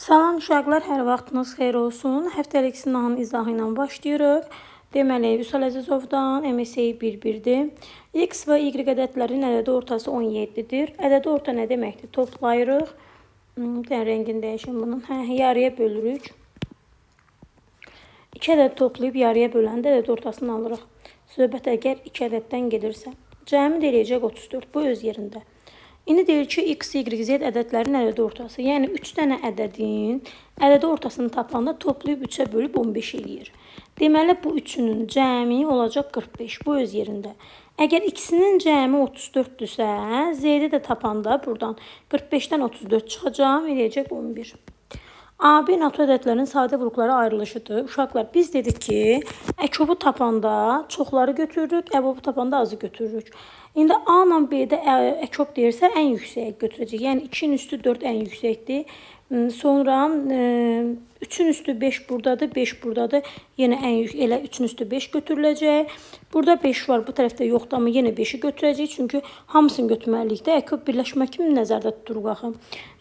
Salam uşaqlar, hər vaxtınız xeyir olsun. Həftəlik sınağın izahı ilə başlayırıq. Deməli, Vüsal Əzizovdan MSA 1-1-dir. X və Y ədədlərin ədədi ortası 17-dir. Ədədi orta nə deməkdir? Toplayırıq. Bir dənə rəngini dəyişim bunun. Yarıya bölürük. 2 ədəd toplayıb yarıya böləndə ədəd ortasını alırıq. Söhbət əgər 2 ədəddən gedirsə. Cəmi eləyəcək 34. Bu öz yerində. İndi deyir ki, X, Y, Z ədədlərin ədədi ortası. Yəni 3 dənə ədədin ədədi ortasını tapanda toplayıb 3-ə bölüb 15 eləyir. Deməli, bu üçünün cəmi olacaq 45. Bu öz yerində. Əgər ikisinin cəmi 34-dürsə, Z-də də tapanda buradan 45-dən 34 çıxacaq, eləyəcək 11. AB natural ədədlərin sadə vurğuları ayrılışıdır. Uşaqlar, biz dedik ki, əkobu tapanda çoxları götürürük, əbobu tapanda azı götürürük. İndi A ilə B-də əkob deyirsə, ən yüksəyə götürəcək. Yəni 2-nin üstü 4 ən yüksəkdir. Sonra 3-ün üstü 5 buradadır, 5 buradadır. Yenə ən yüksək, elə 3-ün üstü 5 götürüləcək. Burada 5 var, bu tərəfdə yoxdur, amma yenə 5-i götürəcək. Çünki hamısını götürməlilikdə əkob birləşmə kimi nəzərdə tuturuq axı.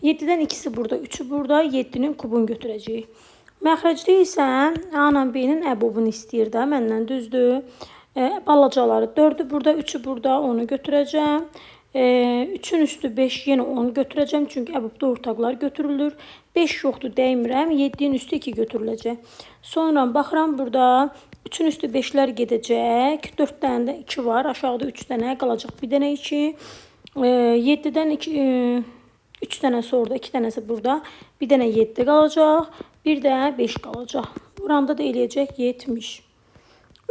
7-dən ikisi burada, 3-ü burada, 7-nin kubunu götürəcək. Məxrəcdə isə A ilə B-nin əbobunu istəyir də, məndən düzdür. Balacaları 4'ü burada, 3'ü burada, onu götüreceğim. 3'ün üstü 5, yine onu götüreceğim. Çünkü əbobda ortaqlar götürülür. 5 yoxdur, dəymirəm. 7'nin üstü 2 götürüləcək. Sonra baxıram burada 3'ün üstü 5'lər gedəcək. 4 dənə də 2 var. Aşağıda 3 dənə qalacaq. Bir dənə 2. 7'dən 2 3 dənə sonra 2 dənəsi burada. Bir dənə 7 qalacaq. Bir də 5 qalacaq. Buranda da eləyəcək 70.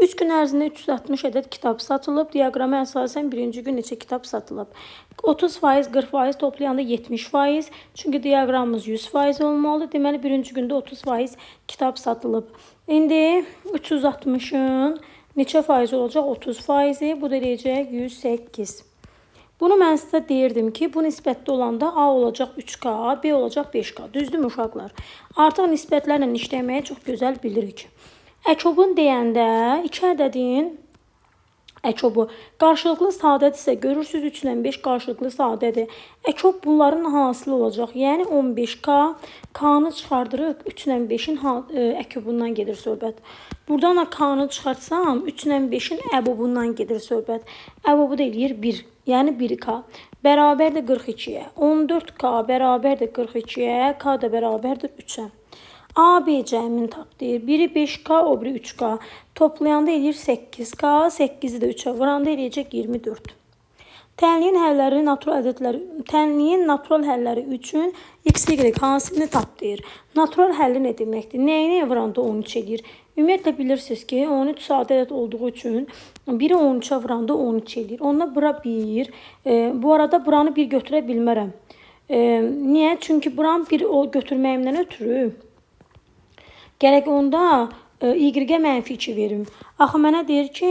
3 gün ərzində 360 ədəd kitab satılıb. Diaqrama əsasən birinci gün neçə kitab satılıb? 30%, 40% toplayanda 70%. Çünki diaqramımız 100% olmalıdır. Deməli, birinci gündə 30% kitab satılıb. İndi 360'ın neçə faiz olacaq? 30%. Bu da eləyəcək 108. Bunu mən sizə deyirdim ki, bu nisbətdə olanda A olacaq 3K, B olacaq 5K. Düzdürmü uşaqlar? Artıq nisbətlərlə işləməyi çox gözəl bilirik. Əkobun deyəndə 2 ədədin əkobu qarşılıqlı sadədirsə, görürsünüz 3 ilə 5 qarşılıqlı sadədir. Əkob bunların hasılı olacaq. Yəni 15K, K-nı çıxardırıq, 3 ilə 5-in əkobundan gedir söhbət. Buradan da K-nı çıxartsam, 3 ilə 5-in əbobundan gedir söhbət. Əbobu da eləyir 1, yəni 1K. Bərabərdir 42-yə. 14K bərabərdir 42-yə, K da bərabərdir 3-ə. A, B cəmini tapdı. Biri 5K, o biri 3K. Toplayanda eləyir 8K, 8-i də 3-ə vuranda eləyəcək 24. Tənliyin natural həlləri üçün X, Y hansını tap deyir. Natural həlli nə deməkdir? Nəyinə vuranda 13 eləyir? Ümumiyyətlə bilirsiniz ki, 13 sadə ədəd olduğu üçün biri 13'ə vuranda 13 eləyir. Onunla bura 1. Bu arada buranı 1 götürə bilmərəm. Niyə? Çünki buranı 1 götürməyimdən ötürü gərək onda Y-ə mənfi 2 verim. Axı mənə deyir ki,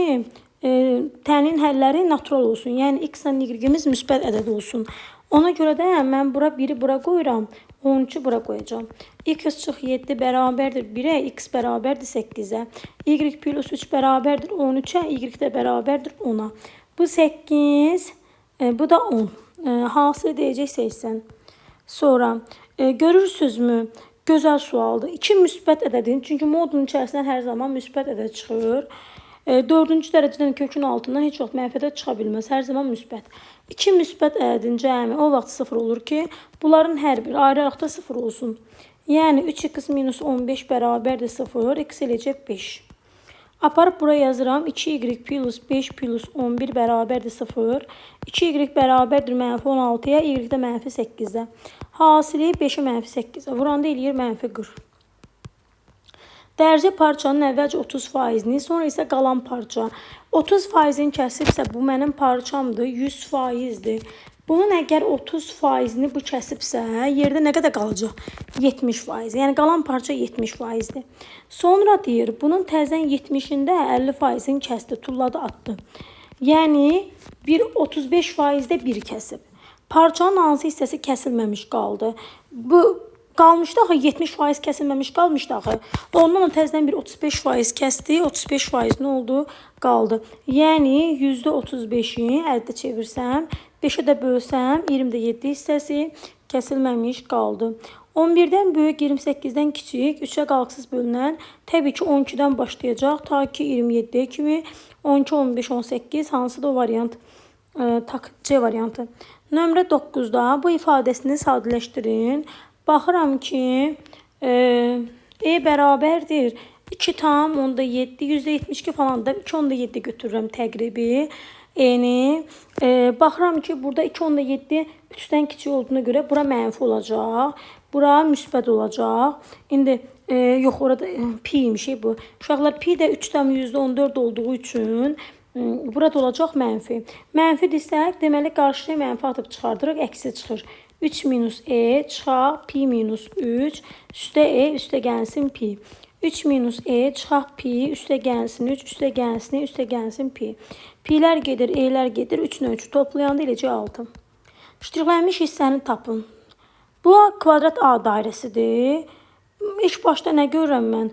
tənin həlləri natural olsun. Yəni X ilə Y-imiz müsbət ədəd olsun. Ona görə də mən bura 1'i bura qoyuram, 13'ü bura qoyacağam. X çıx 7 bərabərdir 1'ə, X bərabərdir 8'ə. Y plus 3 bərabərdir 13'ə, Y də bərabərdir 10'a. Bu 8, bu da 10. Hasılı deyəcək 80. Sonra görürsünüzmü? Gözəl sualdır. 2 müsbət ədədin, çünki modulun içərisindən hər zaman müsbət ədəd çıxır. 4-cü dərəcədən kökün altından heç vaxt mənfi ədəd çıxa bilməz. Hər zaman müsbət. 2 müsbət ədədin cəmi o vaxt 0 olur ki, bunların hər biri ayrı-ayrıqda 0 olsun. Yəni 3x minus 15 bərabərdir 0, x eləyəcək 5. Aparıb buraya yazıram. 2y plus 5 plus 11 bərabərdir 0. 2y bərabərdir mənfi 16'ya, y də mənfi 8'ə. Hasili 5'i mənfi 8'ə. Vuranda eləyir mənfi 40. Dərcə parçanın əvvəlcə 30%'ni, sonra isə qalan parça. 30%'ni kəsibsə bu mənim parçamdır, 100%'dir. Bunun əgər 30%'ni bu kəsibsə, yerdə nə qədər qalacaq? 70%. Yəni qalan parça 70%'dir. Sonra deyir, bunun təzən 70'ində 50%'ni kəsdi, tulladı, atdı. Yəni 35%'də 1 kəsib. Parçanın hansı hissəsi kəsilməmiş qaldı? Bu qalmışdı axı 70% kəsilməmiş qalmışdı axı. Ondan təzədən bir 35% kəsdi. 35% nə oldu? Qaldı. Yəni %35'i əldə çevirsəm, 5'ə də bölsəm 27 hissəsi kəsilməmiş qaldı. 11-dən böyük 28-dən kiçik 3-ə qalxısız bölünən təbii ki 12-dən başlayacaq ta ki 27-yə kimi 12, 15, 18 hansıdır o variant? C variantı. Nömrə 9-da bu ifadəsini sadələşdirin. Baxıram ki E bərabərdir 2 tam onda 7 %72 falan da 2 onda 7 götürürəm təqribi E-ni. Baxıram ki burada 2 onda 7 3-dən kiçik olduğuna görə bura mənfi olacaq. Bura müsbət olacaq. İndi yox orada pi imiş bu. Uşaqlar pi də 3,14 olduğu üçün burada olacaq mənfi. Mənfi desək, deməli qarşıya mənfi atıb çıxardırıq, əksi çıxır. 3 minus e çıxaq pi minus 3 üstə e üstə gəlsin pi. 3 minus e çıxaq pi üstə gəlsin 3 üstə gəlsin üstə gəlsin pi. Pi'lər gedir, e'lər gedir. 3-ün 3'ü toplayanda eləcə 6. Ştrixlənmiş hissəni tapın. Bu kvadrat A dairəsidir. İlk başda nə görürəm mən?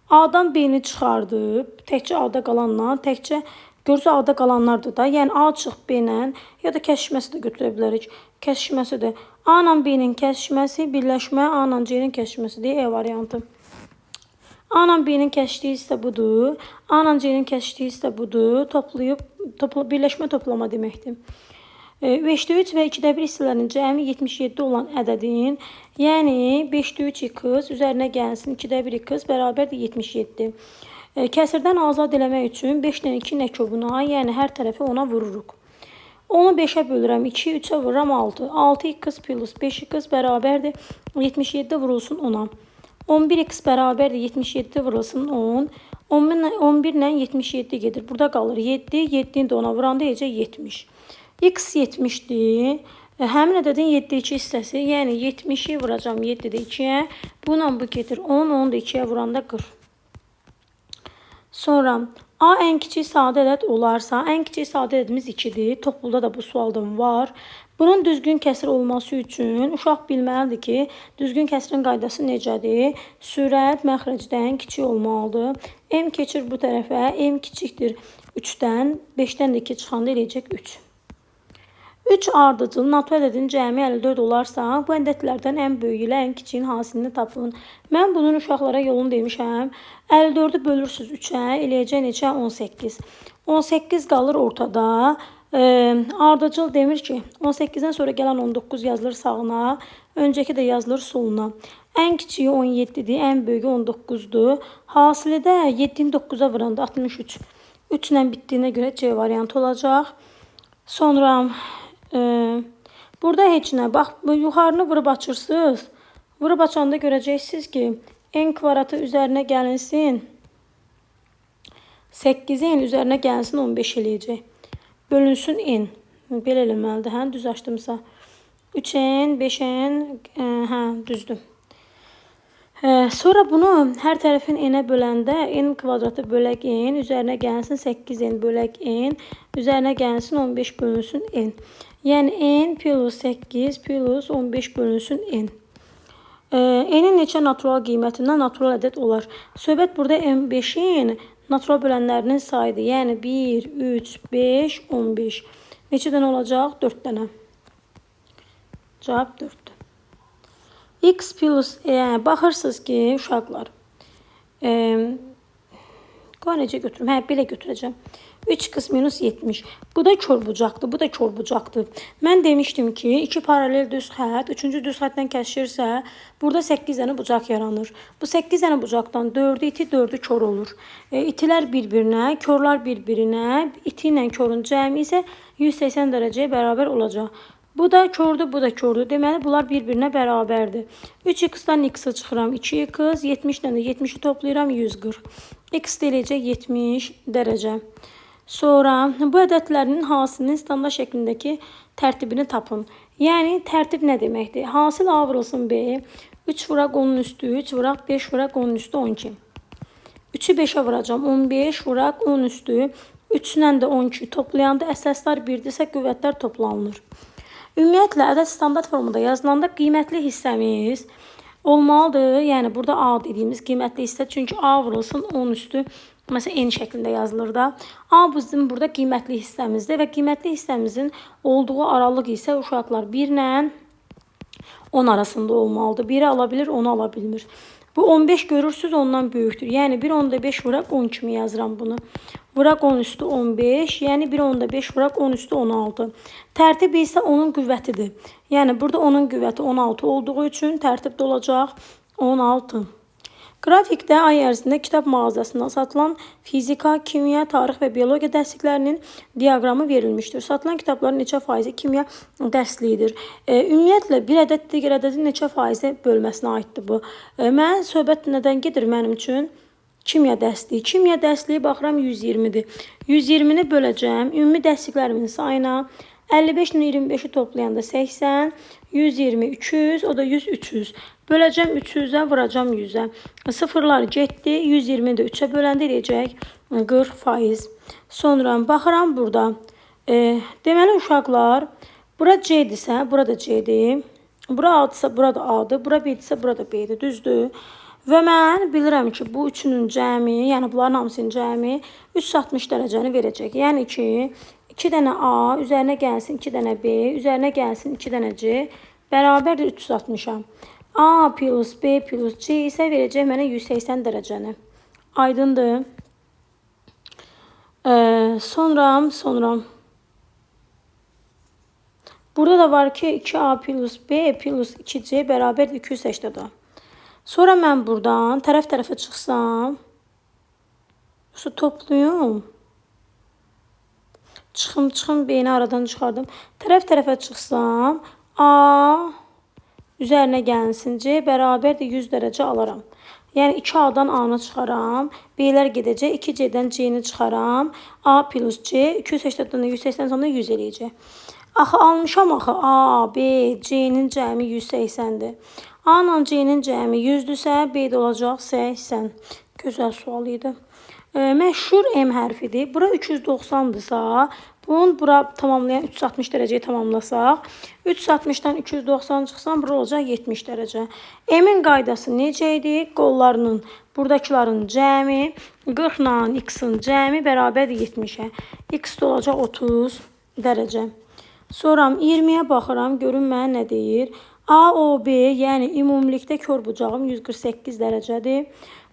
A'dan B'ni çıxardıb, təkcə A'da qalanla, təkcə görsə A'da qalanlardır da. Yəni A çıx B-lə ya da kəsişməsi də götürə bilərik. Kəsişməsi də A ilə B-nin kəsişməsi, birləşmə A ilə C-nin kəsişməsidir. E variantı. A ilə B-nin kəsişdiyi hissə budur. A ilə C-nin kəsişdiyi hissə budur. Birləşmə toplama deməkdir. 5'də 3 və 2'də 1 hissələrinin cəmi 77 olan ədədin, yəni 5'də 3 x üzərinə gəlsin 2'də 1 x bərabərdir 77. Kəsirdən azad eləmək üçün 5-dən 2 nəkobuna, yəni hər tərəfi ona vururuq. Onu 5'ə bölürəm 2, 3'ə vururam 6. 6x plus 5x bərabərdir 77 vurulsun 10'a. 11x bərabərdir 77 vurulsun 10. 11 ilə 77 gedir. Burada qalır 7. 7'ni də ona vuranda necə 70. X 70'dir. Həmin ədədin 7-2 hissəsi, yəni 70'i vuracam 7'də 2'yə. Bununla bu gedir 10, 10 da 2'yə vuranda 40. Sonra A ən kiçik sadə ədəd olarsa, ən kiçik sadə ədədimiz 2'dir. Topluluqda da bu sualdan var. Bunun düzgün kəsir olması üçün uşaq bilməlidir ki, düzgün kəsirin qaydası necədir? Sürət məxrəcdən kiçik olmalıdır. M keçir bu tərəfə, M kiçikdir 3'dən, 5'dən də 2 çıxanda eləyəcək 3. 3 ardıcıl natural ədədin cəmi 54 olarsa, bu ədədlərdən ən böyük ilə ən kiçiyin hasilini tapın. Mən bunun uşaqlara yolunu demişəm. 54'ü bölürsüz 3'ə, eləyəcək neçə? 18. 18 qalır ortada. Ardıcıl demir ki, 18'dən sonra gələn 19 yazılır sağına, öncəki də yazılır soluna. Ən kiçiyi 17'dir, ən böyüyü 19'dur. Hasili də 7'ni 9'a vuranda 63. 3 ilə bitdiyinə görə C variantı olacaq. Sonra burada heç nə. Bax, yuxarını vurub açırsınız. Vurub açanda görəcəksiniz ki, n kvadratı üzərinə gəlinsin 8'in üzərinə gəlinsin 15 eləyəcək. Bölünsün n. Belə eləməlidir, hə? Düz açdımsa. 3n, 5n, hə, düzdür. Sonra bunu hər tərəfin n-ə böləndə n kvadratı bölək n, üzərinə gəlsin 8n bölək n, üzərinə gəlsin 15 bölünsün n. Yəni n plus 8 plus 15 bölünsün n. N'in neçə natural qiymətindən natural ədəd olar? Söhbət burada n5'in natural bölənlərinin sayıdır. Yəni 1, 3, 5, 15. Neçə dənə olacaq? 4 dənə. Cavab 4'dür. X plus, baxırsınız ki, uşaqlar, qoy necə götürüm? Hə, belə götürəcəm. 3x minus 70. Bu da körbucaqdır, bu da körbucaqdır. Mən demişdim ki, 2 paralel düz xət, 3-cü düz xətdən kəsirsə, burada 8 dənə bucaq yaranır. Bu 8 dənə bucaqdan 4'ü iti, 4'ü kör olur. İtilər bir-birinə, körlər bir-birinə, iti ilə körün cəmi isə 180 dərəcəyə bərabər olacaq. Bu da kördür, bu da kördür. Deməli, bunlar bir-birinə bərabərdir. 3x-dan x-i çıxıram 2x, 70-dən də 70'i toplayıram 140. X deyiləcək 70 dərəcə. Sonra bu ədədlərin hasilinin standart şəklindəki tərtibini tapın. Yəni, tərtib nə deməkdir? Hasil A vurulsun B, 3 vuraq 10'un üstü 3, vuraq 5 vuraq 10'un üstü 12. 3'ü 5'ə vuracam, 15 vuraq 10 üstü, 3 ilə də 12 toplayanda əsaslar 1'dirsə qüvvətlər toplanılır. Ümumiyyətlə, ədəd standart formada yazılanda qiymətli hissəmiz olmalıdır. Yəni, burada A dediyimiz qiymətli hissə, çünki A vurulsun 10 üstü, məsələn, n şəklində yazılır da. A bizim burada qiymətli hissəmizdir və qiymətli hissəmizin olduğu aralıq isə uşaqlar 1 ilə 10 arasında olmalıdır. 1'i ala bilir, 10'u ala bilmir. Bu 15 görürsüz ondan böyükdür. Yəni 1 onda 5 vuraq 10 kimi yazıram bunu. Vuraq 10 üstü 15. Yəni 1 onda 5 vuraq 10 üstü 16. Tərtib isə onun qüvvətidir. Yəni burada onun qüvvəti 16 olduğu üçün tərtibdə olacaq 16. Qrafikdə ay ərzində kitab mağazasında satılan fizika, kimya, tarix və biologiya dərsliklərinin diaqramı verilmişdir. Satılan kitabların neçə faizi kimya dərsliyidir? Ümumiyyətlə, bir ədəd digər ədədin neçə faizi bölməsinə aiddir bu. Mən söhbət nədən gedir mənim üçün? Kimya dərsliyi. Kimya dərsliyi baxıram 120-dir. 120-ni böləcəm ümumi dərsliklərimin sayına. 55 ilə 25'i toplayanda 80, 120, 200, o da 100, 300. Böləcəm 300'ə, vuracam 100'ə. Sıfırlar getdi, 120'də 3'ə böləndə eləyəcək 40%. Sonra baxıram burada. Deməli uşaqlar, bura C-dirsə, bura da C-dir. Bura A-dırsa, bura da A-dır. Bura B-dirsə, bura da B-dir. Düzdür. Və mən bilirəm ki, bu üçünün cəmi, yəni bunların hamısının cəmi 360 dərəcəni verəcək. Yəni ki, 2 dənə A üzərinə gəlsin 2 dənə B, üzərinə gəlsin 2 dənə C, bərabərdir 360-a. A plus B plus C isə verəcək mənə 180 dərəcəni. Aydındır. Sonra burada da var ki 2A plus B plus 2C bərabərdir 280'da. Sonra mən buradan tərəf-tərəfə çıxsam, şu toplayım. Çıxım, B-ni aradan çıxardım. Tərəf-tərəfə çıxsam, A üzərinə gəlsin C bərabərdir 100 dərəcə alaram. Yəni 2A'dan A-nı çıxaram, B'lər gedəcək, 2C'dən C-ni çıxaram, A plus C 280'dan 180 sonra 100 eləyəcək. Axı almışam axı A, B, C-nin cəmi 180'dir. A ilə C-nin cəmi 100'dürsə, B-də olacaq 80. Gözəl sual idi. Məşhur M hərfidir. Bura 390'dırsa, bunu bura tamamlayan 360 dərəcəyi tamamlasaq, 360'dan 290 çıxsam, bura olacaq 70 dərəcə. M-in qaydası necə idi? Qollarının, buradakiların cəmi, 40 ilə X-in cəmi bərabərdir 70'ə. X də olacaq 30 dərəcə. Sonra 20'yə baxıram, görün mənə nə deyir? AOB, yəni ümumilikdə kör bucağım 148 dərəcədir.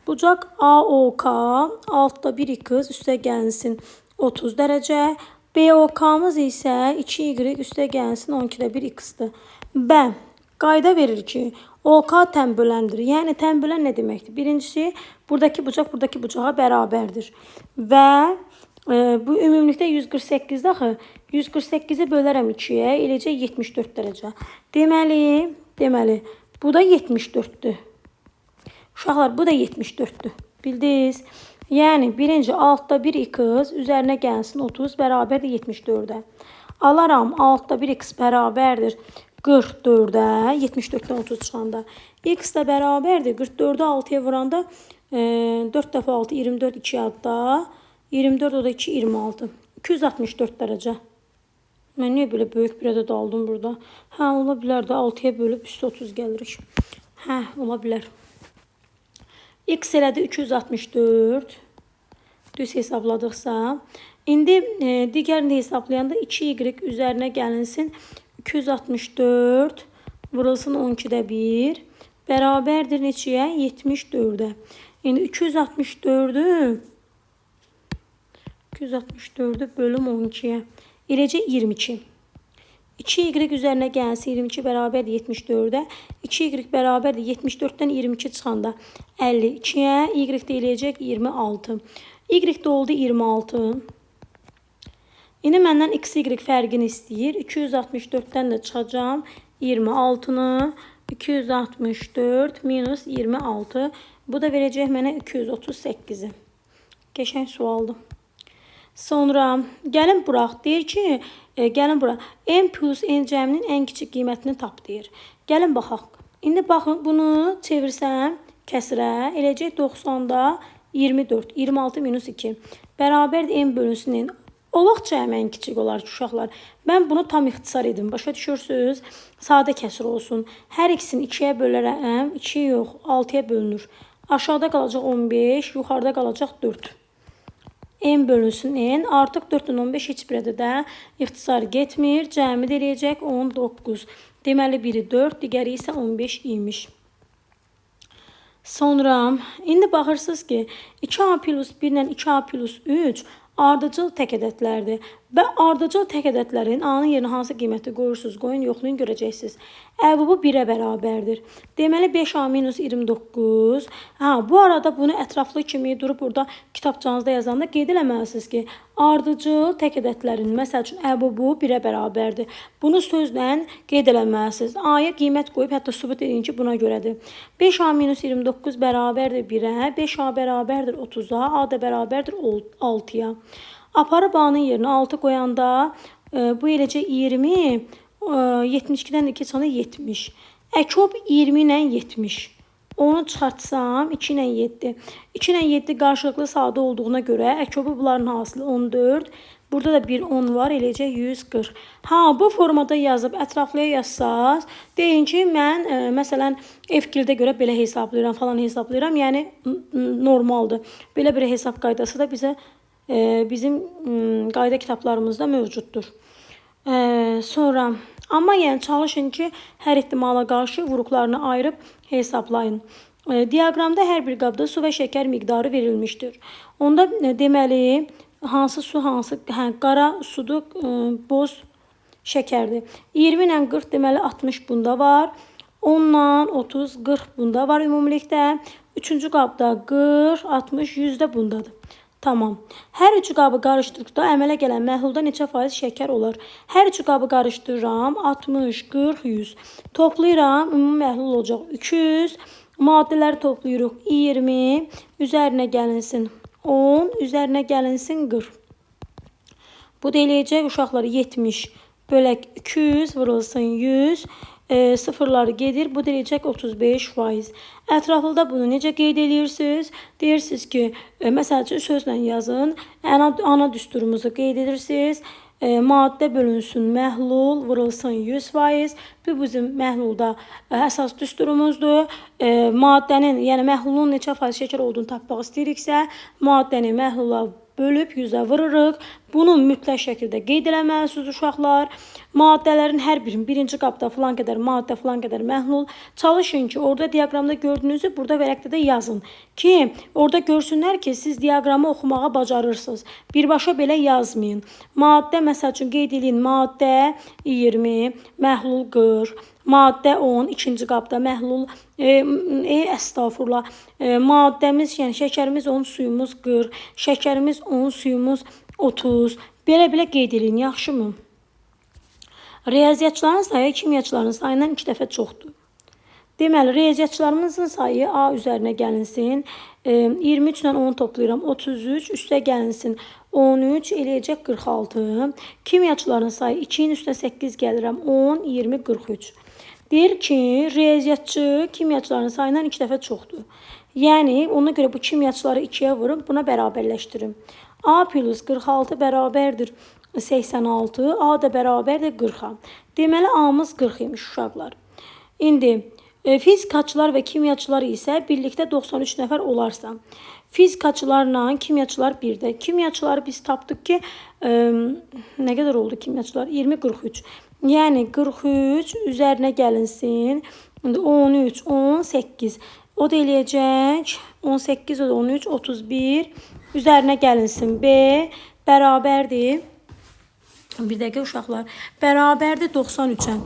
Bucaq AOK, altda 1x üstə gəlsin 30 dərəcə. BOK-mız isə 2y üstə gəlsin 12'də 1x-dir. Və qayda verir ki, OK tənböləndir. Yəni tənbölən nə deməkdir? Birincisi, buradakı bucağa bərabərdir. Və bu ümumilikdə 148'dir axı. 148'i bölərəm 2'yə, eləcək 74 dərəcə. Deməli, bu da 74'dür. Uşaqlar, bu da 74'dür. Bildiniz? Yəni, birinci altda 1x üzərinə gəlsin 30 bərabərdir 74'də. Alaram altda 1x bərabərdir 44'də, 74'dən 30 çıxanda. X də bərabərdir 44'ü 6'ya vuranda 4 dəfə 6, 24, 2 adda, 24 o da 2, 26. 264 dərəcə. Mən niyə belə böyük bir ədəd aldım burada? Hə, ola bilər də 6'ya bölüb üstə 30 gəlirik. Hə, ola bilər. X elədi 264. Düz hesabladıqsa. İndi digərini hesablayanda 2y üzərinə gəlinsin 264 vurulsun 12'də 1 bərabərdir neçəyə? 74'də. İndi 264'ü bölüm 12'yə. Eləcə 22. 2y üzərinə gəlsin 22 bərabərdir 74'də. 2y bərabərdir 74'dən 22 çıxanda 52'yə. Y də eləyəcək 26. Y də oldu 26. İndi məndən x-y fərqini istəyir. 264'dən də çıxacam 26'nı. 264 minus 26. Bu da verəcək mənə 238'i. Qəşəng sualdır. Sonra gəlin buraq. Deyir ki, gəlin bura. M plus N cəminin ən kiçik qiymətini tap deyir. Gəlin baxaq. İndi baxın, bunu çevirsəm kəsrə eləcək 90'da 24. 26 minus 2. Bərabərdir M bölünsün N. O vaxt cəmi ən kiçik olar ki, uşaqlar. Mən bunu tam ixtisar edim. Başa düşürsünüz? Sadə kəsir olsun. Hər ikisini 2'yə bölərəm. 2 yox, 6'ya bölünür. Aşağıda qalacaq 15, yuxarıda qalacaq 4. M bölünsün N. Artıq 4'dən 15 heç bir ədədə ixtisar getmir. Cəmi də eləyəcək 19. Deməli biri 4, digəri isə 15 imiş. Sonra indi baxırsınız ki 2a plus 1 ilə 2a plus 3 ardıcıl tək ədədlərdir. Və ardıcıl tək ədədlərin a-nın yerinə hansı qiyməti qoyursunuz, qoyun, yoxlayın, görəcəksiniz. Bu 1-ə bərabərdir. Deməli 5a minus 29. Bu arada bunu ətraflı kimi durub burada kitabçanızda yazanda qeyd eləməlisiniz ki, ardıcıl tək ədədlərin, məsəl üçün bu 1-ə bərabərdir. Bunu sözlə qeyd eləməlisiniz. A-ya qiymət qoyub hətta sübut edin ki, buna görədir. 5a minus 29 bərabərdir 1-ə, 5a bərabərdir 30-a, a da bərabərdir 6-ya. Aparıb a-nın yerinə 6 qoyanda bu eləcə 20, 72-dən 2 çıxanda 70. Əkob 20 ilə 70. Onu çıxartsam 2 ilə 7. 2 ilə 7 qarşılıqlı sadə olduğuna görə əkobu bunların hasılı 14. Burada da bir 10 var, eləcə 140. Bu formada yazıb ətraflıya yazsaz, deyin ki, mən məsələn F2-də görə belə hesablayıram, falan hesablayıram. Yəni normaldır. Belə bir hesab qaydası da bizim qayda kitablarımızda mövcuddur. Sonra amma yəni çalışın ki, hər ehtimala qarşı vuruqlarını ayırıb hesablayın. Diaqramda hər bir qabda su və şəkər miqdarı verilmişdir. Onda deməli hansı su, hansı qara sudur, boz şəkərdir. 20 ilə 40 deməli 60 bunda var. 10 ilə 30, 40 bunda var ümumilikdə. Üçüncü qabda 40, 60, 100 də bundadır. Tamam. Hər üçü qabı qarışdırdıqda əmələ gələn məhlulda neçə faiz şəkər olar? Hər üçü qabı qarışdırıram. 60, 40, 100. Toplayıram. Ümumi məhlul olacaq 200. Maddələri toplayırıq. 20. Üzərinə gəlinsin 10. Üzərinə gəlinsin 40. Bu da eləyəcək uşaqları 70. Bölək 200 vurulsun 100. Sıfırları gedir. Bu deyəcək 35%. Ətraflıda bunu necə qeyd edirsiniz? Deyirsiniz ki, məsəl üçün sözlə yazın. Ana düsturumuzu qeyd edirsiniz. Maddə bölünsün məhlul vurulsun 100%. Bu bizim məhlulda əsas düsturumuzdur. Maddənin, yəni məhlulun neçə faiz şəkər olduğunu tapmaq istəyiriksə, maddəni məhlula bölüb 100-ə vururuq. Bunu mütləq şəkildə qeyd eləməlisiniz uşaqlar. Maddələrin hər birinin birinci qabda filan qədər maddə, filan qədər məhlul. Çalışın ki, orada diaqramda gördüyünüzü burada vərəqdə də yazın. Ki, orada görsünlər ki, siz diaqramı oxumağa bacarırsınız. Birbaşa belə yazmayın. Maddə, məsəl üçün qeyd edin, maddə 20, məhlul 40. Maddə 10, ikinci qabda məhlul, əstağfurullah, maddəmiz, yəni şəkərimiz 10, suyumuz 40, şəkərimiz 10, suyumuz 30. Belə qeyd edin, yaxşımı? Riyaziyyatçıların sayı kimyaçıların sayından 2 dəfə çoxdur. Deməli, riyaziyyatçılarımızın sayı A üzərinə gəlinsin. 23 ilə 10 toplayıram, 33, üstə gəlinsin 13, eləyəcək 46. Kimyaçıların sayı 2-nin üstə 8 gəlirəm, 10, 20, 43. Deyir ki, riyaziyyatçı kimyaçıların sayından 2 dəfə çoxdur. Yəni, ona görə bu kimyaçıları 2-yə vurub buna bərabərləşdirim. A plus 46 bərabərdir 86, A da bərabərdir 40-a. Deməli, A-mız 40 imiş uşaqlar. İndi fizikaçılar və kimyaçılar isə birlikdə 93 nəfər olarsa, fizikaçılarla kimyaçılar birdə. Kimyaçıları biz tapdıq ki, nə qədər oldu kimyaçılar? 20, 43. Yəni, 43 üzərinə gəlinsin. 13, 18. O da eləyəcək 18, o da 13, 31. Üzərinə gəlinsin B. Bərabərdir. Bir dəqiqə uşaqlar. Bərabərdir 93-ə.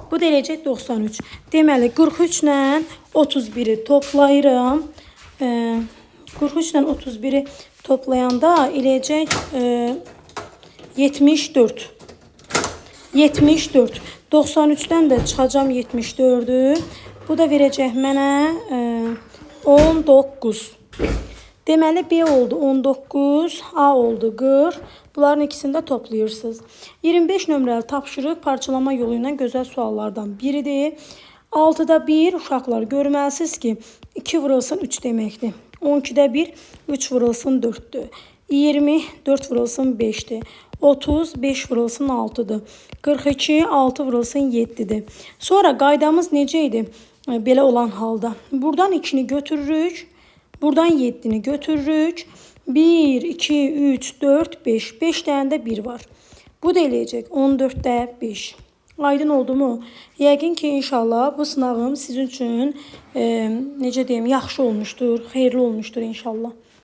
Bu da eləyəcək 93. Deməli, 43 ilə 31-i toplayıram. 43 ilə 31-i toplayanda eləyəcək 74. 74. 93-dən də çıxacam 74-ü. Bu da verəcək mənə 19. Deməli, B oldu 19, A oldu 40. Bunların ikisini də toplayırsınız. 25 nömrəli tapşırıq parçalama yolu ilə gözəl suallardan biridir. 6-da 1 uşaqlar görməlisiniz ki, 2 vurulsun 3 deməkdir. 12-də 1, 3 vurulsun 4-dür. 20, 4 vurulsun 5-dir. 30, 5 vurulsun 6-dır. 42, 6 vurulsun 7-dir. Sonra qaydamız necə idi? Belə olan halda. Buradan 2-ni götürürük. Buradan 7'ni götürürük. 1, 2, 3, 4, 5. 5 tane de 1 var. Bu da eləyəcək 14'də 5. Aydın oldu mu? Yəqin ki, inşallah bu sınavım sizin üçün necə deyim, yaxşı olmuşdur, xeyirli olmuşdur inşallah.